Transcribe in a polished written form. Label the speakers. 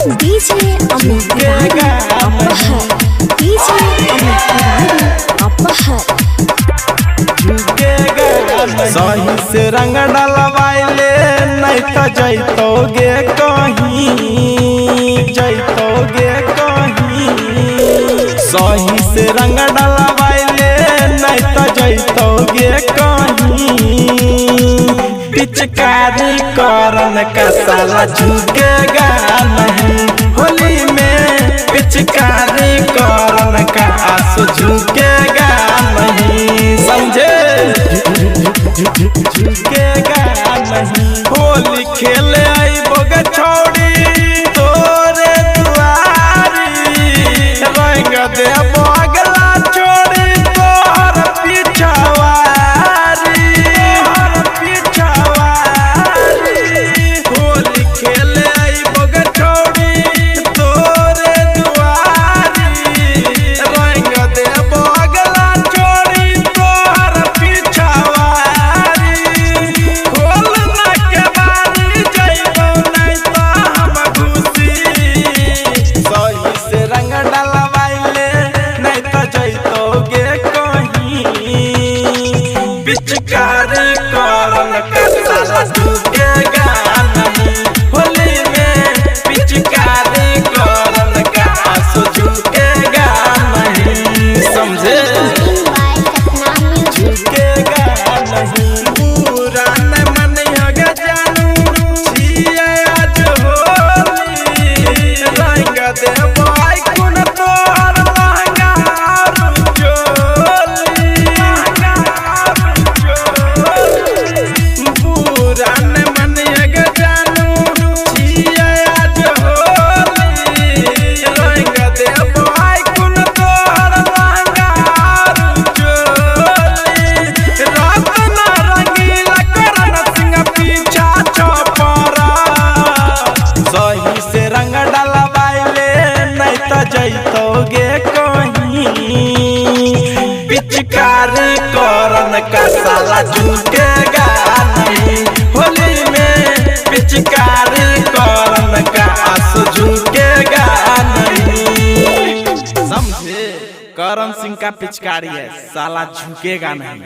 Speaker 1: DJ Amit Tiwari अपहर, DJ Amit Tiwari अपहर।
Speaker 2: सही से रंग डलवाइले नहीं तो जैतोगे कहीं, जैतोगे कहीं। सही से रंग डलवाइले नहीं तो जैतोगे कहीं। पिचकारी करन का साला झुकेगा नहीं, होली में पिचकारी करन का आंसू झुकेगा नहीं, समझे? झुकेगा नहीं। होली खेले आई बोगे छोड़ी तोरे दुआरी, रंग दे बगला छोड़ी तोहर पिछवारी, तोहर पिछवारी। होली खेले आई बोगे छोड़ी तोरे दुआरी, रंग दे बगला छोड़ी तोहर पिछवारी। खोलना के बारी जइबो नहीं तो हम घुसी। सही से रंग डलवाइले नहीं तो जइतोगे कहीं। पिचकारी करन का साला झुकेगा नहीं, होली में पिचकारी करन का आंसू झुकेगा नहीं, समझे? झुकेगा नहीं। बुरा न मनिया जानू छिए आज होली, रंग दे भाई कुन तोहर लहंगा आरू चोली, लहंगा आरू चोली। बुरा न मनिया जानू छिए आज होली, रंग दे भाई कुन तोहर लहंगा आरू चोली। रत्ना रंगीला करन सिंह पीछा छपरा। सही से रंग डलवाइले नहीं तो जइतोगे कहीं। पिचकारी करन का साला झुकेगा नहीं, होली में पिचकारी करन का आंसू झुकेगा नहीं, समझे? करन सिंह का पिचकारी है, साला झुकेगा नहीं।